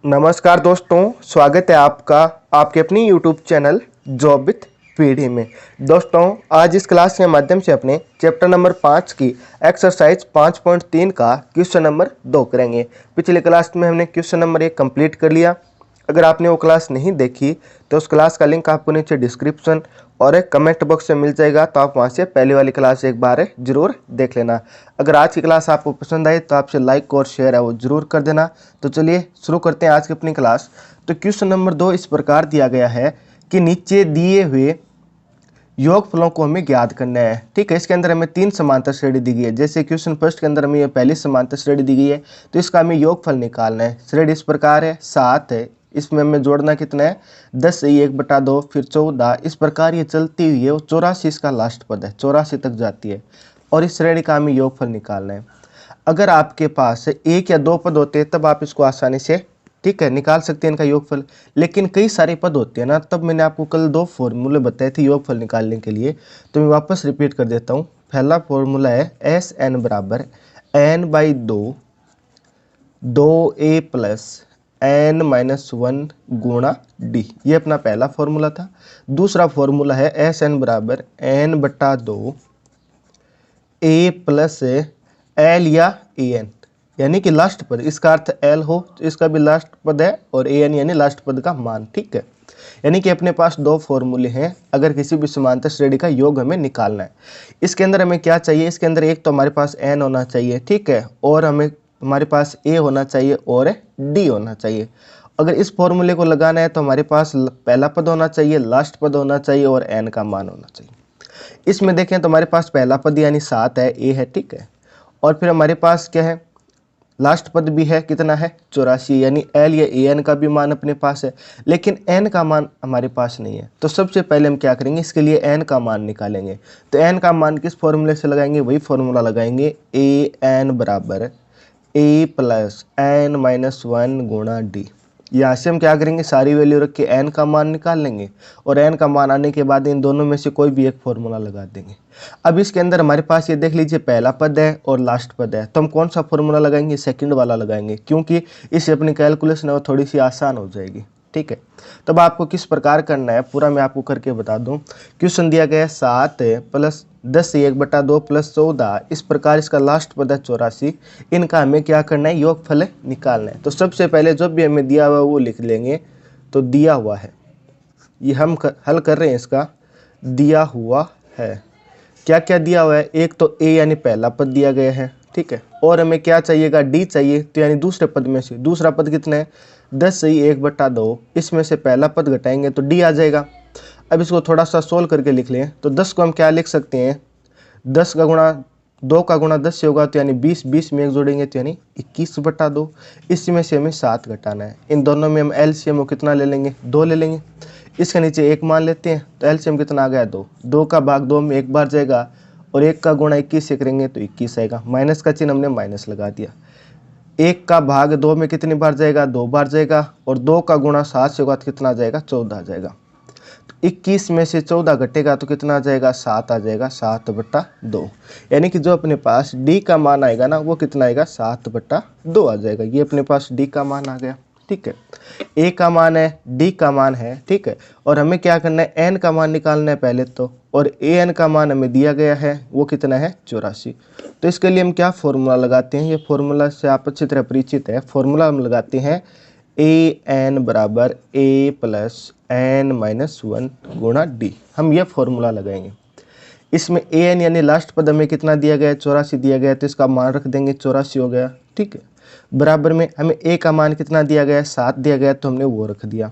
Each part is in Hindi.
नमस्कार दोस्तों, स्वागत है आपका आपके अपनी यूट्यूब चैनल जॉब विथ पीढ़ी में। दोस्तों, आज इस क्लास के माध्यम से अपने चैप्टर नंबर 5 की एक्सरसाइज 5.3 का क्वेश्चन नंबर 2 करेंगे। पिछले क्लास में हमने क्वेश्चन नंबर 1 कंप्लीट कर लिया। अगर आपने वो क्लास नहीं देखी तो उस क्लास का लिंक आपको नीचे डिस्क्रिप्शन और एक कमेंट बॉक्स में मिल जाएगा, तो आप वहाँ से पहले वाली क्लास एक बार जरूर देख लेना। अगर आज की क्लास आपको पसंद आई तो आपसे लाइक और शेयर है वो जरूर कर देना। तो चलिए शुरू करते हैं आज की अपनी क्लास। तो क्वेश्चन नंबर 2 इस प्रकार दिया गया है कि नीचे दिए हुए योगफलों को हमें ज्ञात करना है। ठीक है, इसके अंदर हमें 3 समांतर श्रेणी दी गई है। जैसे क्वेश्चन फर्स्ट के अंदर हमें ये पहली समांतर श्रेणी दी गई है, तो इसका हमें योगफल निकालना है। श्रेणी इस प्रकार है, 7 है, इसमें हमें जोड़ना कितना है 10 से 1/2 फिर 14, इस प्रकार ये चलती हुई है। 84 इसका लास्ट पद है, 84 तक जाती है और इस श्रेणी का हमें योगफल निकालना है। अगर आपके पास 1 या 2 पद होते हैं तब आप इसको आसानी से ठीक है निकाल सकते हैं इनका योगफल, लेकिन कई सारे पद होते हैं ना, तब मैंने आपको कल 2 फॉर्मूले बताए थे योगफल निकालने के लिए। तो मैं वापस रिपीट कर देता हूँ। पहला फॉर्मूला है SN बराबर n/2 2a प्लस n-1 गुणा d, ये अपना पहला फॉर्मूला था। दूसरा फॉर्मूला है SN बराबर n/2 a प्लस l या an, यानी कि लास्ट पद, इसका अर्थ l हो तो इसका भी लास्ट पद है और an यानी लास्ट पद का मान। ठीक है, यानी कि अपने पास 2 फॉर्मूले हैं अगर किसी भी समांतर श्रेणी का योग हमें निकालना है। इसके अंदर हमें क्या चाहिए, इसके अंदर एक तो हमारे पास n होना चाहिए, ठीक है, और हमारे पास a होना चाहिए और d होना चाहिए। अगर इस फॉर्मूले को लगाना है तो हमारे पास पहला पद होना चाहिए, लास्ट पद होना चाहिए और n का मान होना चाहिए। इसमें देखें तो हमारे पास पहला पद यानी 7 है, a है, ठीक है, और फिर हमारे पास क्या है, लास्ट पद भी है, कितना है 84, यानी l या an का भी मान अपने पास है, लेकिन n का मान हमारे पास नहीं है। तो सबसे पहले हम क्या करेंगे, इसके लिए n का मान निकालेंगे। तो n का मान किस फॉर्मूले से लगाएंगे, वही फॉर्मूला लगाएंगे, an बराबर a प्लस n-1 गुणा d। यहाँ से हम क्या करेंगे, सारी वैल्यू रख के n का मान निकाल लेंगे और n का मान आने के बाद इन दोनों में से कोई भी एक फॉर्मूला लगा देंगे। अब इसके अंदर हमारे पास ये देख लीजिए पहला पद है और लास्ट पद है, तो हम कौन सा फॉर्मूला लगाएंगे, सेकंड वाला लगाएंगे, क्योंकि इससे अपनी कैलकुलेशन है वो थोड़ी सी आसान हो जाएगी। ठीक है, तब आपको किस प्रकार करना है पूरा मैं आपको करके बता दूं। क्वेश्चन दिया गया है 7 प्लस 10 से 1/2 प्लस 14, इस प्रकार इसका लास्ट पद है 84, इनका हमें क्या करना है, योगफल निकालना है। तो सबसे पहले जो भी हमें दिया हुआ है वो लिख लेंगे। तो दिया हुआ है, ये हम हल कर रहे हैं, इसका दिया हुआ है, क्या क्या दिया हुआ है, एक तो a यानी पहला पद दिया गया है, ठीक है, और हमें क्या चाहिएगा, d चाहिए, तो यानी दूसरे पद में से दूसरा पद कितना है 10 से 1/2, इसमें से पहला पद घटाएंगे तो d आ जाएगा। अब इसको थोड़ा सा सोल्व करके लिख लें तो 10 को हम क्या लिख सकते हैं, 10 का गुणा 2 का गुणा 10 से होगा तो यानी 20, 20 में एक जोड़ेंगे तो यानी 21/2, इसमें से हमें 7 घटाना है। इन दोनों में हम एलसीएम कितना ले लेंगे, 2 ले लेंगे। इसके नीचे 1 मान लेते हैं तो एलसीएम कितना आ गया 2, 2 का भाग 2 में 1 बार जाएगा और 1 का गुणा 21 से करेंगे तो 21 आएगा, माइनस का चिन्ह हमने माइनस लगा दिया। 1 का भाग 2 में कितनी बार जाएगा, 2 बार जाएगा, और 2 का गुणा 7 से होगा तो कितना आ जाएगा 14 आ जाएगा। 21 में से 14 घटेगा तो कितना आ जाएगा, 7 आ जाएगा, 7/2, यानी कि जो अपने पास d का मान आएगा ना वो कितना आएगा, 7/2 आ जाएगा। ये अपने पास d का मान आ गया। ठीक है, a का मान है, d का मान है, ठीक है, और हमें क्या करना है, n का मान निकालना है पहले तो, और an का मान हमें दिया गया है वो कितना है 84। तो इसके लिए हम क्या फॉर्मूला लगाते हैं, ये फॉर्मूला से आप अच्छी तरह परिचित है। फॉर्मूला हम लगाते हैं an बराबर a प्लस n-1 गुणा d, हम ये फॉर्मूला लगाएंगे। इसमें an यानी लास्ट पद हमें कितना दिया गया है, 84 दिया गया है, तो इसका मान रख देंगे 84 हो गया। ठीक है, बराबर में हमें a का मान कितना दिया गया है, 7 दिया गया है, तो हमने वो रख दिया।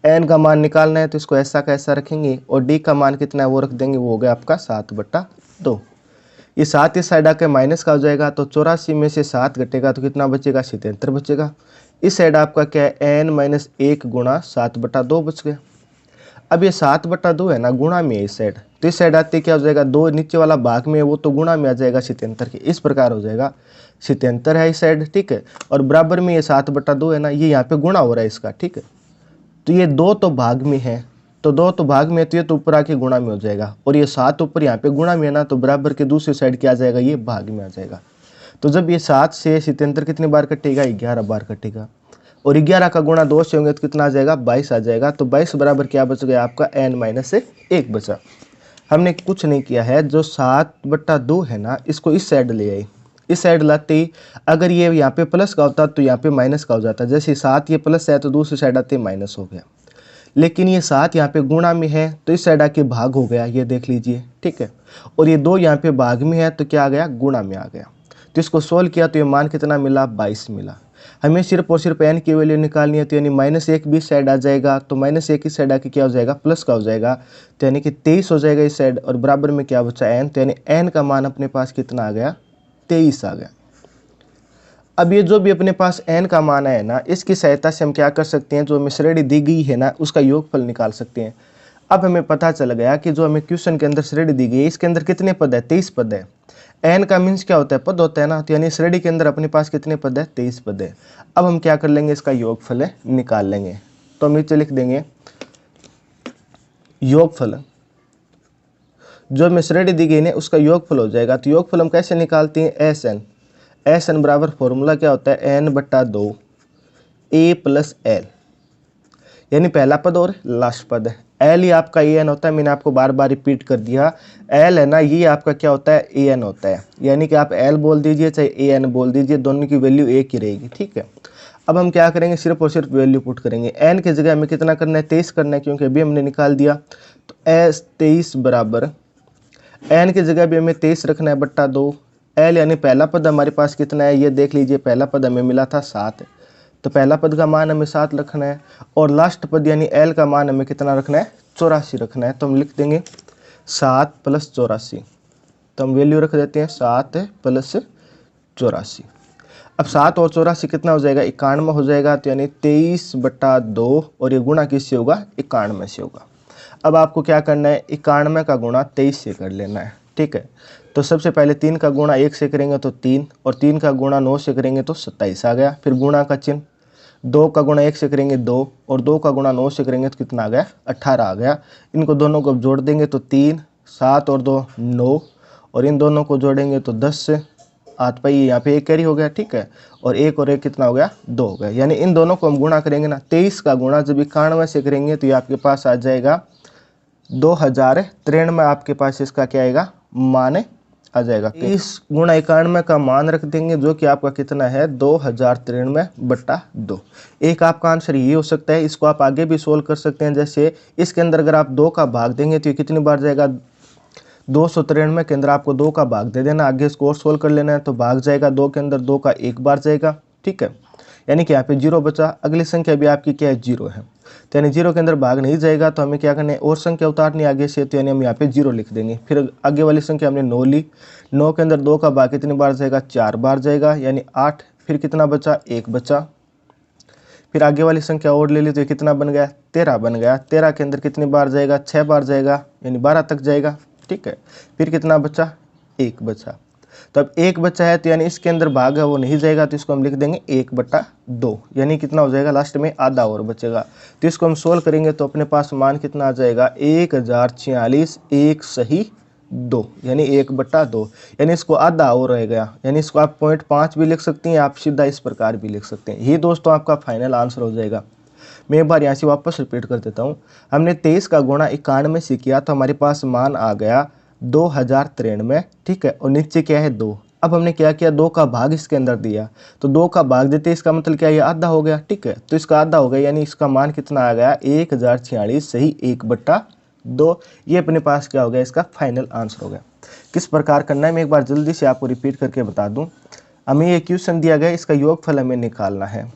n का मान निकालना है तो इसको ऐसा का ऐसा रखेंगे और d का मान कितना है वो रख देंगे, वो हो गया आपका 7/2। ये 7 इस साइड आके माइनस का हो जाएगा, तो 84 में से 7 घटेगा तो कितना बचेगा, 77 बचेगा। इस साइड आपका क्या है, n-1 गुणा 7/2 बच गया। अब ये 7/2 है ना, गुणा में है इस साइड, तो इस साइड आते क्या हो जाएगा, 2 नीचे वाला भाग में है वो तो गुणा में आ जाएगा 77 के, इस प्रकार हो जाएगा 77 है इस साइड। ठीक है, और बराबर में ये 7/2 है ना, ये यहाँ पे गुणा हो रहा है इसका। ठीक है, तो ये 2 तो भाग में है, तो 2 तो भाग में है तो ये तो ऊपर आके गुणा में हो जाएगा, और ये 7 ऊपर यहाँ पे गुणा में है ना, तो बराबर के दूसरी साइड क्या आ जाएगा, ये भाग में आ जाएगा। तो जब ये 7 से 77 कितनी बार कटेगा, 11 बार कटेगा। और 11 का गुणा 2 से होंगे तो कितना आ जाएगा 22 आ जाएगा। तो 22 बराबर क्या बच गया आपका n-1 बचा। हमने कुछ नहीं किया है, जो 7/2 है ना इसको इस साइड ले आई, इस साइड लाते ही अगर ये यहाँ पे प्लस का होता तो यहाँ पे माइनस का हो जाता। जैसे 7 ये प्लस है तो दूसरी साइड आते माइनस हो गया, लेकिन ये 7 यहाँ पे गुणा में है तो इस साइड आके भाग हो गया, ये देख लीजिए, ठीक है। और ये 2 यहाँ पे भाग में है तो क्या आ गया गुणा में आ गया। तो इसको सोल्व किया तो ये मान कितना मिला 22 मिला। हमें सिर्फ और सिर्फ n की वैल्यू निकालनी है, तो यानी -1 भी साइड आ जाएगा, तो -1 इस साइड आके क्या हो जाएगा प्लस का हो जाएगा, तो यानी कि 23 हो जाएगा इस साइड, और बराबर में क्या बचा n, तो यानी n का मान अपने पास कितना आ गया 23 आ गया। अब ये जो भी अपने पास n का मान है ना, इसकी सहायता से हम क्या कर सकते हैं, जो हमें श्रेणी दी गई है ना उसका योगफल निकाल सकते हैं। अब हमें पता चल गया कि जो हमें क्वेश्चन के अंदर श्रेणी दी गई है इसके अंदर कितने पद है 23 पद है। n का मीन्स क्या होता है पद होता है ना, तो यानी श्रेणी के अंदर अपने पास कितने पद है 23 पद है। अब हम क्या कर लेंगे, इसका योगफल निकाल लेंगे। तो हम नीचे लिख देंगे योगफल, जो हमें श्रेणी दी गई है उसका योगफल हो जाएगा। तो योगफल हम कैसे निकालते हैं, एस एन बराबर फॉर्मूला क्या होता है n/2 a + l, यानी पहला पद और लास्ट पद है। एल ही आपका ए एन होता है, मैंने आपको बार बार रिपीट कर दिया, एल है ना ये आपका क्या होता है ए एन होता है, यानी कि आप एल बोल दीजिए चाहे ए एन बोल दीजिए, दोनों की वैल्यू एक ही रहेगी, ठीक है। अब हम क्या करेंगे, सिर्फ और सिर्फ वैल्यू पुट करेंगे। एन की जगह हमें कितना करना है 23 करना है, क्योंकि अभी हमने निकाल दिया। तो एस 23 बराबर एन की जगह भी हमें 23 रखना है बट्टा 2, एल यानी पहला पद हमारे पास कितना है ये देख लीजिए, पहला पद हमें मिला था 7, तो पहला पद का मान हमें 7 रखना है, और लास्ट पद यानी एल का मान हमें कितना रखना है 84 रखना है। तो हम लिख देंगे 7 + 84, तो हम वैल्यू रख देते हैं 7 + 84। अब 7 और 84 कितना हो जाएगा 91 हो जाएगा, तो यानी 23/2, और ये गुणा किससे होगा 91 से होगा। अब आपको क्या करना है 91 का गुणा 23 से कर लेना है, ठीक है। तो सबसे पहले 3 का गुणा 1 से करेंगे तो 3, और 3 का गुणा 9 से करेंगे तो 27 आ गया। फिर गुणा का चिन्ह, 2 का गुणा 1 से करेंगे 2, और 2 का गुणा 9 से करेंगे तो कितना आ गया 18 आ गया। इनको दोनों को जोड़ देंगे तो 3, 7 और 2 9, और इन दोनों को जोड़ेंगे तो 10 8 पाई, यहाँ पे 1 कैरी हो गया, ठीक है। और 1 और 1 कितना हो गया 2 हो गया, यानी इन दोनों को हम गुणा करेंगे ना, 23 का गुणा जब 91 से करेंगे तो ये आपके पास आ जाएगा 2093 में, आपके पास इसका क्या आएगा मान आ जाएगा। इस गुणा 91 का मान रख देंगे, जो कि आपका कितना है 2093/2। एक आपका आंसर ये हो सकता है, इसको आप आगे भी सोल्व कर सकते हैं। जैसे इसके अंदर अगर आप 2 का भाग देंगे तो ये कितनी बार जाएगा 293 के अंदर आपको 2 का भाग दे देना, आगे इसको और सोल्व कर लेना है, तो भाग जाएगा 2 के अंदर 2 का 1 बार जाएगा, ठीक है। यानी कि यहाँ पे 0 बचा। अगली संख्या भी आपकी क्या है 0 है, तो यानी 0 के अंदर भाग नहीं जाएगा, तो हमें क्या करना है और संख्या उतारनी आगे से, तो यानी हम यहाँ पे 0 लिख देंगे। फिर आगे वाली संख्या हमने 9 ली, 9 के अंदर 2 का भाग कितनी बार जाएगा 4 बार जाएगा, यानी 8। फिर कितना बचा 1 बचा। फिर आगे वाली संख्या और ले ली तो ये कितना बन गया 13 बन गया। 13 के अंदर कितनी बार जाएगा 6 बार जाएगा, यानी 12 तक जाएगा, ठीक है। फिर कितना बचा 1 बचा। तो अब 1 बचा है, तो यानी इसके अंदर भाग है वो नहीं जाएगा, तो इसको हम लिख देंगे 1/2, यानी कितना हो जाएगा लास्ट में आधा और बचेगा। तो इसको हम सोल्व करेंगे तो अपने पास मान कितना आ जाएगा 1046 1 सही 2, यानी 1/2, यानी इसको आधा और रह गया, यानी इसको आप 0.5 भी लिख सकते हैं, आप सीधा इस प्रकार भी लिख सकते हैं। ये दोस्तों आपका फाइनल आंसर हो जाएगा। मैं एक बार यहाँ से वापस रिपीट कर देता हूँ। हमने 23 का गुणा 91 से किया तो हमारे पास मान आ गया 2093, ठीक है, और नीचे क्या है 2। अब हमने क्या किया 2 का भाग इसके अंदर दिया, तो 2 का भाग देते इसका मतलब क्या है ये आधा हो गया, ठीक है। तो इसका आधा हो गया, यानी इसका मान कितना आ गया 1046 सही 1/2। ये अपने पास क्या हो गया इसका फाइनल आंसर हो गया। किस प्रकार करना है मैं एक बार जल्दी से आपको रिपीट करके बता दूँ। हमें ये क्वेश्चन दिया गया, इसका योगफल हमें निकालना है।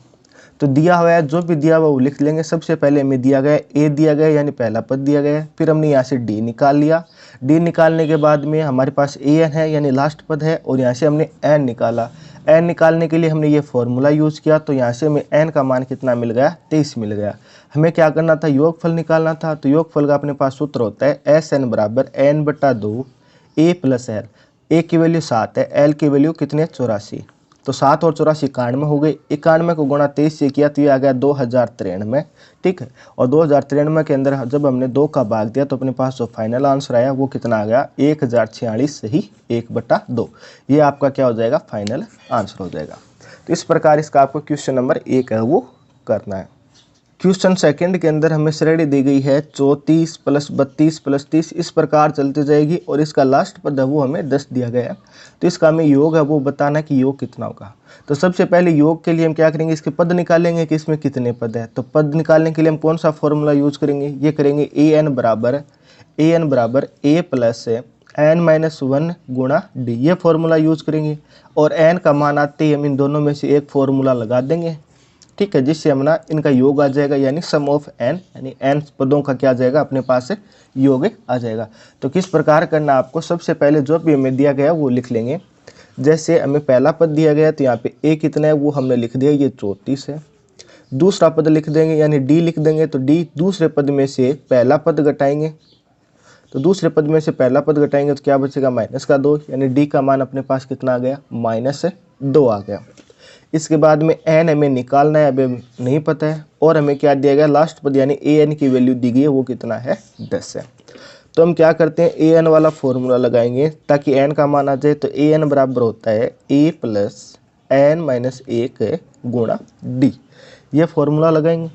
तो दिया हुआ है, जो भी दिया हुआ वो लिख लेंगे। सबसे पहले हमें दिया गया ए दिया गया, यानी पहला पद दिया गया है। फिर हमने यहाँ से डी निकाल लिया, डी निकालने के बाद में हमारे पास ए एन है, यानी लास्ट पद है, और यहाँ से हमने एन निकाला। एन निकालने के लिए हमने ये फॉर्मूला यूज़ किया, तो यहाँ से हमें एन का मान कितना मिल गया 23 मिल गया। हमें क्या करना था योगफल निकालना था, तो योगफल का अपने पास सूत्र होता है एस एन बराबर n/2 a + l। ए की वैल्यू 7 है, एल की वैल्यू कितनी है 84, तो 7 और 84 91 हो गई। 91 को गुणा 23 से किया तो ये आ गया 2093, ठीक है। और 2093 के अंदर जब हमने 2 का भाग दिया तो अपने पास जो फाइनल आंसर आया वो कितना आ गया 1046 सही 1/2। ये आपका क्या हो जाएगा फाइनल आंसर हो जाएगा। तो इस प्रकार इसका आपको क्वेश्चन नंबर 1 है वो करना है। क्वेश्चन सेकंड के अंदर हमें श्रेणी दी गई है 34 प्लस 32 प्लस 30, इस प्रकार चलती जाएगी और इसका लास्ट पद है वो हमें 10 दिया गया है। तो इसका हमें योग है वो बताना है कि योग कितना होगा। तो सबसे पहले योग के लिए हम क्या करेंगे, इसके पद निकालेंगे कि इसमें कितने पद है। तो पद निकालने के लिए हम कौन सा फॉर्मूला यूज करेंगे, ये करेंगे an बराबर a प्लस n माइनस 1 गुणा d, ये फॉर्मूला यूज करेंगे। और n का मान आते ही हम इन दोनों में से एक फॉर्मूला लगा देंगे, ठीक है, जिससे हम ना इनका योग आ जाएगा, यानी सम ऑफ n, यानी n पदों का क्या आ जाएगा अपने पास से योग आ जाएगा। तो किस प्रकार करना आपको, सबसे पहले जो भी हमें दिया गया वो लिख लेंगे। जैसे हमें पहला पद दिया गया तो यहाँ पे a कितना है वो हमने लिख दिया, ये 34 है। दूसरा पद लिख देंगे यानी d लिख देंगे, तो d दूसरे पद में से पहला पद घटाएंगे, तो दूसरे पद में से पहला पद घटाएंगे तो क्या बचेगा -2, यानी d का मान अपने पास कितना आ गया -2 आ गया। इसके बाद में n हमें निकालना है, अभी नहीं पता है, और हमें क्या दिया गया लास्ट पद यानी an की वैल्यू दी गई है वो कितना है 10 है। तो हम क्या करते हैं an वाला फॉर्मूला लगाएंगे ताकि n का मान आ जाए। तो an बराबर होता है a प्लस n माइनस 1 गुणा d, ये फॉर्मूला लगाएंगे।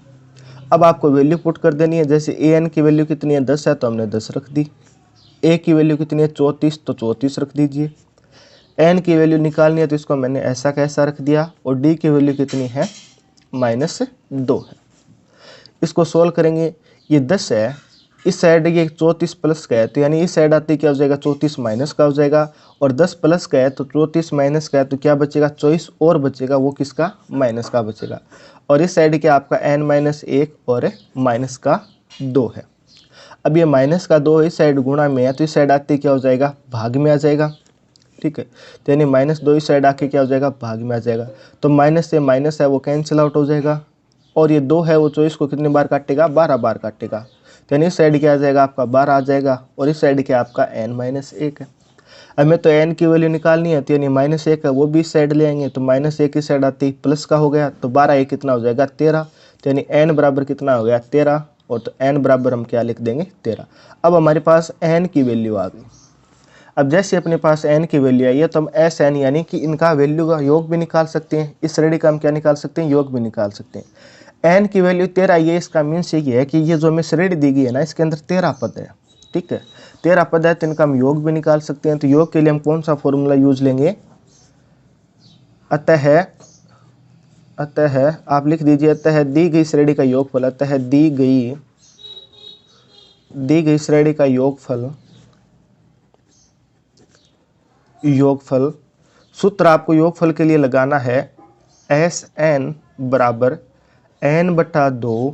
अब आपको वैल्यू पुट कर देनी है। जैसे an की वैल्यू कितनी है 10 है तो हमने 10 रख दी, a की वैल्यू कितनी है 34 तो 34 रख दीजिए, n की वैल्यू निकालनी है तो इसको मैंने ऐसा कैसा रख दिया, और d की वैल्यू कितनी है -2 है। इसको सोल्व करेंगे, ये 10 है, इस साइड ये 34 प्लस का है तो यानी इस साइड आते क्या हो जाएगा 34 माइनस का हो जाएगा, और 10 प्लस का है तो 34 माइनस का है तो क्या बचेगा 24 और बचेगा, वो किसका माइनस का बचेगा। और इस साइड क्या आपका n-1 और -2 है। अब ये -2 इस साइड गुणा में है तो इस साइड आते क्या हो जाएगा भाग में आ जाएगा, ठीक है। तो यानी -2 इस साइड आके क्या हो जाएगा भाग में आ जाएगा। तो माइनस से माइनस है वो कैंसिल आउट हो जाएगा, और ये 2 है वो 24 को कितने बार काटेगा 12 बार काटेगा। तो यानी इस साइड क्या आ जाएगा आपका 12 आ जाएगा, और इस साइड क्या आपका n-1 है। हमें तो n की वैल्यू निकालनी है तो यानी -1 है वो भी इस साइड ले आएंगे, तो -1 इस साइड आती प्लस का हो गया, तो 12 ये कितना हो जाएगा 13। तो यानी n बराबर कितना हो गया 13, और तो n बराबर हम क्या लिख देंगे 13। अब हमारे पास n की वैल्यू आ गई। अब जैसे अपने पास n की वैल्यू आई है तो हम Sn यानी कि इनका वैल्यू का योग भी निकाल सकते हैं, इस श्रेणी का हम क्या निकाल सकते हैं योग भी निकाल सकते हैं। n की वैल्यू 13 आई है, इसका मीन्स ये है कि ये जो हमें श्रेणी दी गई है ना इसके अंदर 13 पद है, ठीक है, 13 पद है तो इनका हम योग भी निकाल सकते हैं। तो योग के लिए हम कौन सा फॉर्मूला यूज लेंगे, अतः आप लिख दीजिए, अतः दी गई श्रेणी का योगफल, अतः दी गई श्रेणी का योगफल सूत्र आपको योगफल के लिए लगाना है Sn बराबर n/2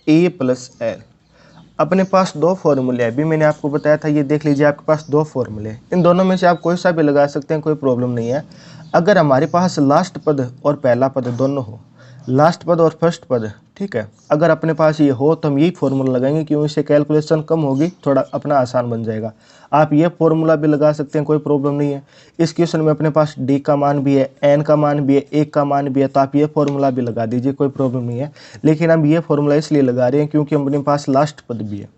a प्लस l। अपने पास दो फॉर्मूले हैं, अभी मैंने आपको बताया था, ये देख लीजिए आपके पास दो फॉर्मूले, इन दोनों में से आप कोई सा भी लगा सकते हैं, कोई प्रॉब्लम नहीं है। अगर हमारे पास लास्ट पद और पहला पद दोनों हो, लास्ट पद और फर्स्ट पद, ठीक है, अगर अपने पास ये हो तो हम यही फॉर्मूला लगाएंगे, क्यों इससे कैलकुलेशन कम होगी, थोड़ा अपना आसान बन जाएगा। आप ये फॉर्मूला भी लगा सकते हैं, कोई प्रॉब्लम नहीं है। इस क्वेश्चन में अपने पास d का मान भी है, n का मान भी है, 1 का मान भी है, तो आप ये फॉर्मूला भी लगा दीजिए, कोई प्रॉब्लम नहीं है। लेकिन हम ये फॉर्मूला इसलिए लगा रहे हैं क्योंकि अपने पास लास्ट पद भी है,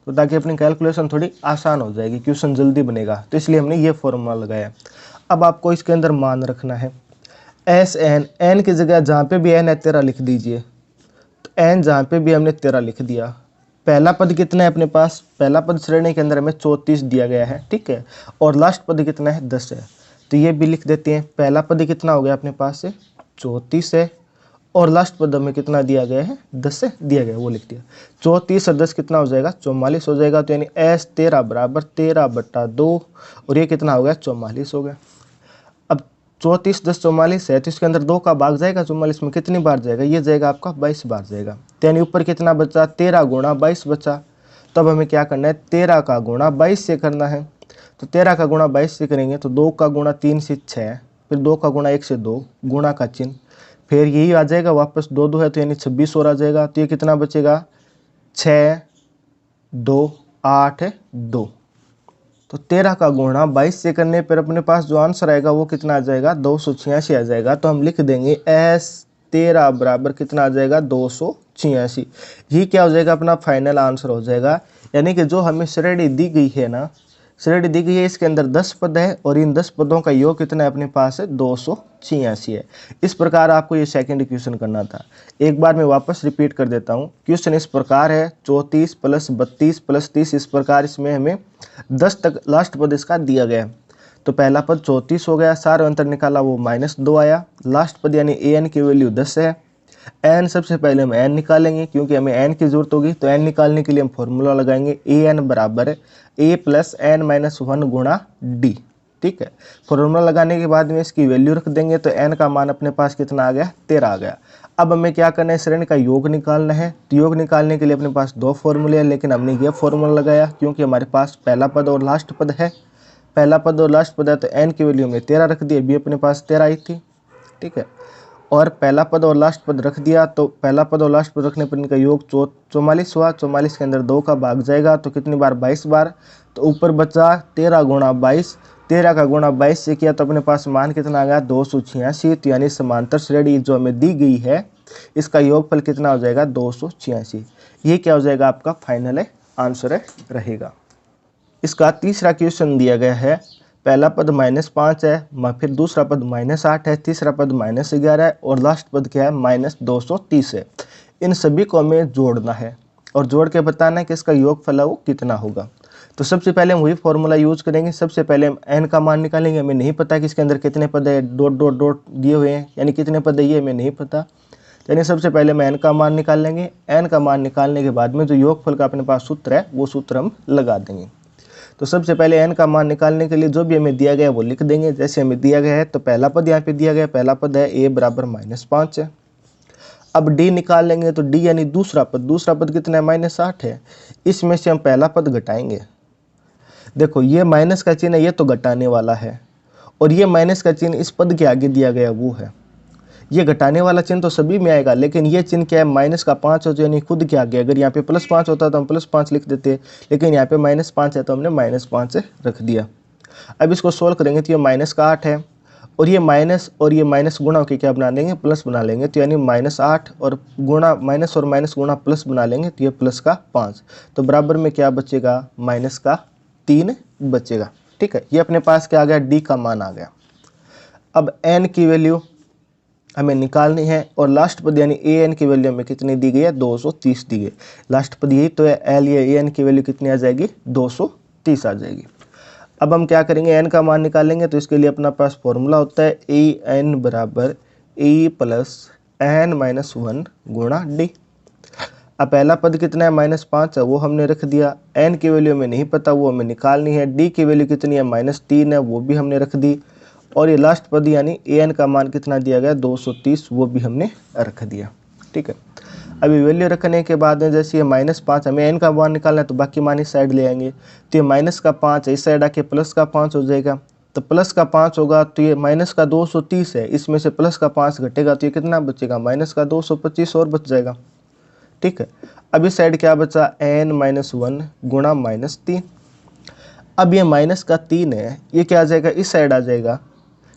तो ताकि अपनी कैलकुलेशन थोड़ी आसान हो जाएगी, क्वेश्चन जल्दी बनेगा, तो इसलिए हमने ये फॉर्मूला लगाया। अब आपको इसके अंदर मान रखना है Sn, n की जगह जहाँ पे भी n है 13 लिख दीजिए, तो n जहाँ पे भी हमने 13 लिख दिया। पहला पद कितना है अपने पास, पहला पद श्रेणी के अंदर हमें 34 दिया गया है, ठीक है, और लास्ट पद कितना है 10 है, तो ये भी लिख देते हैं। पहला पद कितना हो गया अपने पास से 34 है, और लास्ट पद में कितना दिया गया है 10 से दिया गया, वो लिख दिया। 34 और 10 कितना हो जाएगा 44 हो जाएगा। तो यानी S13 बराबर 13/2, और ये कितना हो गया 44 हो गया। अब 34 10 44 है तो इसके अंदर 2 का भाग जाएगा, 44 में कितनी बार जाएगा, ये जाएगा आपका 22 बार जाएगा। तो यानी ऊपर कितना बचा 13 गुणा 22 बचा। तब हमें क्या करना है 13 का गुणा 22 से करना है। तो 13 का गुणा 22 से करेंगे तो 2 का गुणा 3 से 6, फिर 2 का गुणा 1 से 2, गुणा का चिन्ह, फिर यही आ जाएगा वापस 2 2 है तो यानी 26 और आ जाएगा। तो ये कितना बचेगा 6 2 8 2। तो 13 का गुणा 22 से करने पर अपने पास जो आंसर आएगा वो कितना आ जाएगा 286 आ जाएगा। तो हम लिख देंगे S13 बराबर कितना आ जाएगा 286। ये क्या हो जाएगा अपना फाइनल आंसर हो जाएगा। यानी कि जो हमें श्रेणी दी गई है ना, श्रेणी दी गई है, इसके अंदर 10 पद है और इन 10 पदों का योग कितना है अपने पास है 286 है। इस प्रकार आपको ये सेकंड क्वेश्चन करना था। एक बार मैं वापस रिपीट कर देता हूँ। क्वेश्चन इस प्रकार है 34 + 32 + 30, इस प्रकार इसमें हमें 10 तक लास्ट पद इसका दिया गया है। तो पहला पद 34 हो गया, सारा अंतर निकाला वो -2 आया। लास्ट पद यानी an की वैल्यू 10 है। n सबसे पहले हम n निकालेंगे क्योंकि हमें n की जरूरत होगी, तो n निकालने के लिए हम फॉर्मूला लगाएंगे an बराबर a + n - 1 गुणा d। ठीक है, फॉर्मूला लगाने के बाद में इसकी वैल्यू रख देंगे तो n का मान अपने पास कितना आ गया 13 आ गया। अब हमें क्या करना है, श्रेणी का योग निकालना है। तो योग निकालने के लिए अपने पास 2 फॉर्मूले हैं, लेकिन हमने ये फॉर्मूला लगाया क्योंकि हमारे पास पहला पद और लास्ट पद है। पहला पद और लास्ट पद है तो n की वैल्यू हमने 13 रख दी, अभी अपने पास 13 आई थी। ठीक है, और पहला पद और लास्ट पद रख दिया, तो पहला पद और लास्ट पद रखने पर इनका योग 44 हुआ। 44 के अंदर 2 का भाग जाएगा तो कितनी बार 22 बार, तो ऊपर बचा 13 गुणा 22। 13 का गुणा 22 से किया तो अपने पास मान कितना आ गया 286। तो यानी समांतर श्रेणी जो हमें दी गई है इसका योगफल कितना हो जाएगा 286। ये क्या हो जाएगा आपका फाइनल आंसर रहेगा। इसका तीसरा क्वेश्चन दिया गया है, पहला पद -5 है, फिर दूसरा पद -8 है, तीसरा पद -11 है और लास्ट पद क्या है -230 है। इन सभी को हमें जोड़ना है और जोड़ के बताना है कि इसका योगफल है वो कितना होगा। तो सबसे पहले हम वही फॉर्मूला यूज करेंगे। सबसे पहले हम n का मान निकालेंगे। हमें नहीं पता कि इसके अंदर कितने पद है, डॉट डॉट डॉट दिए हुए हैं, यानी कितने पद है ये हमें नहीं पता। यानी सबसे पहले हम n का मान निकाल लेंगे। n का मान निकालने के बाद में जो योगफल का अपने पास सूत्र है वो सूत्र हम लगा देंगे। तो सबसे पहले n का मान निकालने के लिए जो भी हमें दिया गया है वो लिख देंगे। जैसे हमें दिया गया है तो पहला पद यहाँ पे दिया गया है, पहला पद है a बराबर -5 है। अब d निकाल लेंगे तो d यानी दूसरा पद कितना है -8 है। इसमें से हम पहला पद घटाएंगे। देखो ये माइनस का चिन्ह है, ये तो घटाने वाला है, और ये माइनस का चिन्ह इस पद के आगे दिया गया वो है। ये घटाने वाला चिन्ह तो सभी में आएगा, लेकिन ये चिन्ह क्या है -5 हो, यानी खुद के आगे। अगर यहाँ पे +5 होता तो हम +5 लिख देते, लेकिन यहाँ पे -5 है तो हमने -5 रख दिया। अब इसको सोल्व करेंगे तो ये -8 है और ये माइनस गुणा होकर क्या बना देंगे प्लस बना लेंगे। तो यानी -8 और गुणा माइनस और माइनस गुणा प्लस बना लेंगे तो ये +5। तो बराबर में क्या बचेगा -3 बचेगा। ठीक है, ये अपने पास क्या आ गया d का मान आ गया। अब n की वैल्यू हमें निकालनी है और लास्ट पद यानी an की वैल्यू हमें कितनी दी गई है 230 दी गई। लास्ट पद यही तो है l, या an की वैल्यू कितनी आ जाएगी 230 आ जाएगी। अब हम क्या करेंगे n का मान निकालेंगे, तो इसके लिए अपना पास फॉर्मूला होता है an बराबर a + n - 1 गुणा d। अब पहला पद कितना है -5 है, वो हमने रख दिया। n की वैल्यू हमें नहीं पता, वो हमें निकालनी है। d की वैल्यू कितनी है -3 है, वो भी हमने रख दी। और ये लास्ट पद यानी an का मान कितना दिया गया 230, वो भी हमने रख दिया। ठीक है, अभी वैल्यू रखने के बाद में जैसे ये -5 हमें n का मान निकालना है तो बाकी मान इस साइड ले आएंगे। तो ये -5 है, इस साइड आके +5 हो जाएगा। तो +5 होगा तो ये -230 है, इसमें से +5 घटेगा तो ये कितना बचेगा -225 और बच जाएगा। ठीक है, अब इस साइड क्या बचा n - 1 गुणा -3। अब ये -3 है, ये क्या आ जाएगा इस साइड आ जाएगा।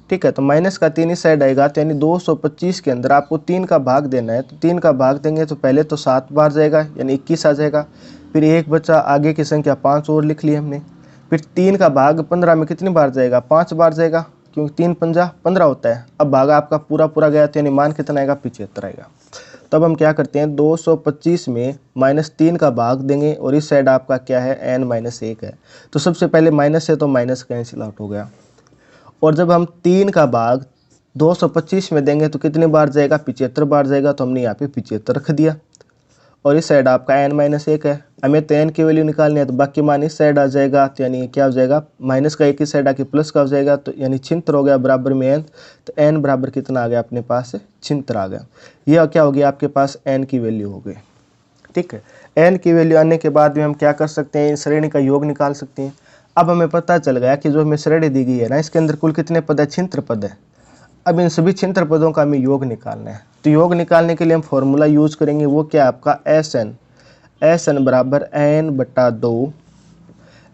ठीक है, तो -3 इस साइड आएगा, तो यानी 225 के अंदर आपको 3 का भाग देना है। तो 3 का भाग देंगे तो पहले तो 7 बार जाएगा यानी 21 आ जाएगा। फिर एक बचा, आगे की संख्या 5 और लिख ली हमने। फिर 3 का भाग 15 में कितनी बार जाएगा 5 बार जाएगा, क्योंकि 3 × 5 = 15 होता है। अब भाग आपका पूरा गया तो यानी मान कितना आएगा 75 आएगा। तब हम क्या करते हैं 225 में -3 का भाग देंगे और इस साइड आपका क्या है n - 1 है। तो सबसे पहले माइनस है तो माइनस कैंसिल आउट हो गया। और जब हम 3 का भाग 225 में देंगे तो कितनी बार जाएगा 75 बार जाएगा। तो हमने यहाँ पे 75 रख दिया और इस साइड आपका n - 1 है। हमें तो n की वैल्यू निकालनी है तो बाकी मान इस साइड आ जाएगा। तो यानी क्या हो जाएगा माइनस का एक ही साइड आके प्लस का हो जाएगा, तो यानी 76 हो गया बराबर में n। तो n बराबर कितना आ गया अपने पास 76 आ गया। यह क्या हो गया आपके पास n की वैल्यू हो गई। ठीक है, n की वैल्यू आने के बाद में हम क्या कर सकते हैं श्रेणी का योग निकाल सकते हैं। अब हमें पता चल गया कि जो हमें श्रेणी दी गई है ना इसके अंदर कुल कितने पद है 76 पद है। अब इन सभी 76 पदों का हमें योग निकालना है। तो योग निकालने के लिए हम फॉर्मूला यूज करेंगे, वो क्या है आपका SN बराबर n/2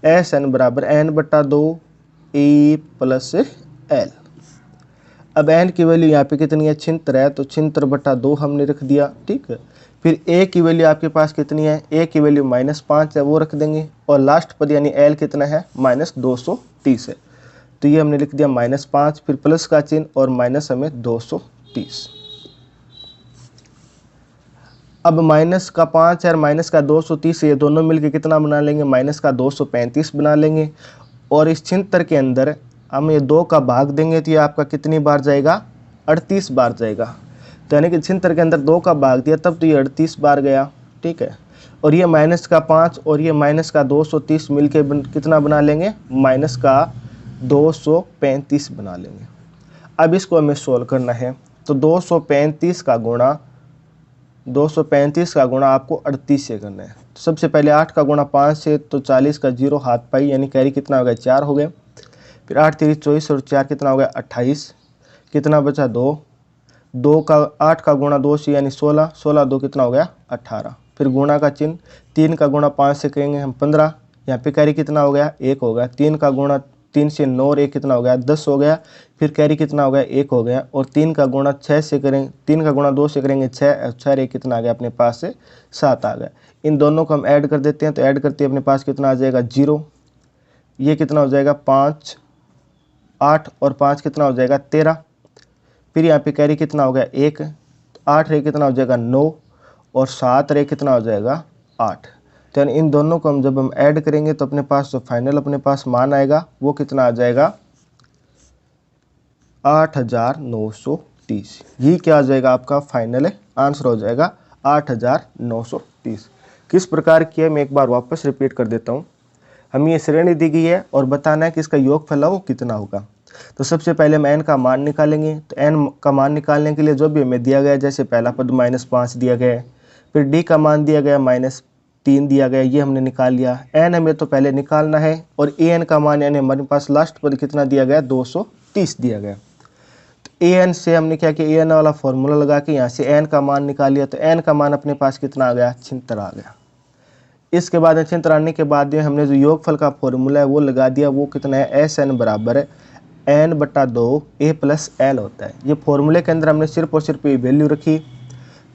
SN बराबर n/2 E + L। अब n की वैल्यू यहाँ पे कितनी है, 76 है, तो 76/2 हमने रख दिया। ठीक है, फिर a की वैल्यू आपके पास कितनी है, a की वैल्यू -5 है, वो रख देंगे, और लास्ट पद यानी l कितना है, -230 है, तो ये हमने लिख दिया -5, फिर प्लस का चिन्ह और माइनस हमें 230। अब माइनस का 5 और माइनस का 230 ये दोनों मिलके कितना बना लेंगे, -235 बना लेंगे। और इस 76 के अंदर हम ये 2 का भाग देंगे तो ये आपका कितनी बार जाएगा, 38 बार जाएगा। तो यानी कि 76 के अंदर 2 का भाग दिया तब तो ये 38 बार गया। ठीक है, और ये -5 और ये -230 मिलके कितना बना लेंगे, -235 बना लेंगे। अब इसको हमें सोल्व करना है, तो 235 का गुणा आपको 38 से करना है। तो सबसे पहले 8 का गुणा 5 से, तो 40 का 0 हाथ पाई, यानी कैरी कितना हो गया, 4 हो गए। फिर 8 3 24 और 4 कितना हो गया, 28, कितना बचा 2 का 8 का गुणा 2 से यानी 16, 16 2 कितना हो गया, 18। फिर गुणा का चिन्ह, 3 का गुणा 5 से करेंगे हम 15, यहाँ पे कैरी कितना हो गया, 1 हो गया। 3 का गुणा 3 से 9 और 1 कितना हो गया, 10 हो गया। फिर कैरी कितना हो गया, 1 हो गया। और 3 का गुणा 6 से करेंगे, 3 का गुणा 2 से करेंगे 6, 6 1 कितना आ गया अपने पास से 7 आ गया। इन दोनों को हम ऐड कर देते हैं, तो ऐड करते अपने पास कितना आ जाएगा, 0। ये कितना हो जाएगा 5, 8 और 5 कितना हो जाएगा 13। फिर यहाँ पे कैरी कितना हो गया 1, 8 रे कितना हो जाएगा 9 और 7 रे कितना हो जाएगा 8। तो यानी इन दोनों को हम जब हम ऐड करेंगे तो अपने पास जो फाइनल अपने पास मान आएगा वो कितना आ जाएगा, 8930। ये क्या आ जाएगा, आपका फाइनल आंसर हो जाएगा 8930। किस प्रकार की है मैं एक बार वापस रिपीट कर देता हूँ। हमें ये श्रेणी दी गई है और बताना है कि इसका योगफल है वो कितना होगा। तो सबसे पहले हम n का मान निकालेंगे। तो n का मान निकालने के लिए जो भी हमें दिया गया, जैसे पहला पद -5 दिया गया है, फिर d का मान दिया गया -3 दिया गया, ये हमने निकाल लिया। n हमें तो पहले निकालना है, और an का मान यानी हमारे पास लास्ट पद कितना दिया गया, 230 दिया गया। तो an से हमने क्या किया, an वाला फॉर्मूला लगा के यहाँ से n का मान निकाल लिया। तो n का मान अपने पास कितना आ गया, 76 आ गया। इसके बाद 76 आने के बाद हमने जो योगफल का फॉर्मूला है वो लगा दिया, वो कितना है, SN बराबर है n/2 a + l होता है। ये फॉर्मूले के अंदर हमने सिर्फ और सिर्फ ये वैल्यू रखी,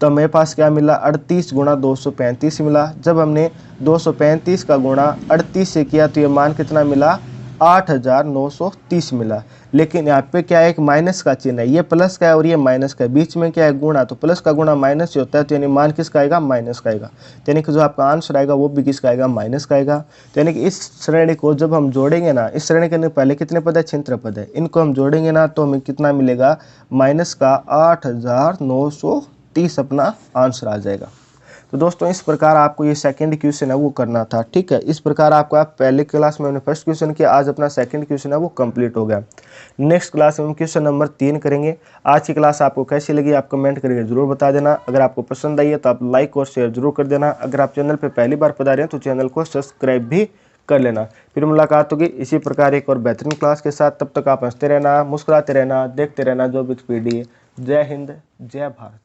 तो हमारे पास क्या मिला, 38 × 235 मिला। जब हमने 235 का गुणा 38 से किया तो ये मान कितना मिला, 8930 मिला। लेकिन यहाँ पे क्या है, एक माइनस का चिन्ह है, ये प्लस का है और ये माइनस का है, बीच में क्या है, गुणा। तो प्लस का गुणा माइनस से होता है, तो यानी मान किसका आएगा, माइनस का आएगा। यानी कि जो आपका आंसर आएगा वो भी किसका आएगा, माइनस का आएगा। तो यानी कि इस श्रेणी को जब हम जोड़ेंगे ना, इस श्रेणी के अंदर पहले कितने पद है, 76 पद है, इनको हम जोड़ेंगे ना तो हमें कितना मिलेगा, माइनस का 8930 अपना आंसर आ जाएगा। तो दोस्तों इस प्रकार आपको ये सेकंड क्वेश्चन है वो करना था। ठीक है, इस प्रकार आपका पहले क्लास में हमने फर्स्ट क्वेश्चन किया, आज अपना सेकंड क्वेश्चन है वो कंप्लीट हो गया। नेक्स्ट क्लास में हम क्वेश्चन नंबर 3 करेंगे। आज की क्लास आपको कैसी लगी आप कमेंट करके जरूर बता देना। अगर आपको पसंद आई है तो आप लाइक और शेयर जरूर कर देना। अगर आप चैनल पर पहली बार पधारे हैं तो चैनल को सब्सक्राइब भी कर लेना। फिर मुलाकात होगी इसी प्रकार एक और बेहतरीन क्लास के साथ। तब तक आप हंसते रहना, मुस्कुराते रहना, देखते रहना जो भी पीडी। जय हिंद, जय भारत।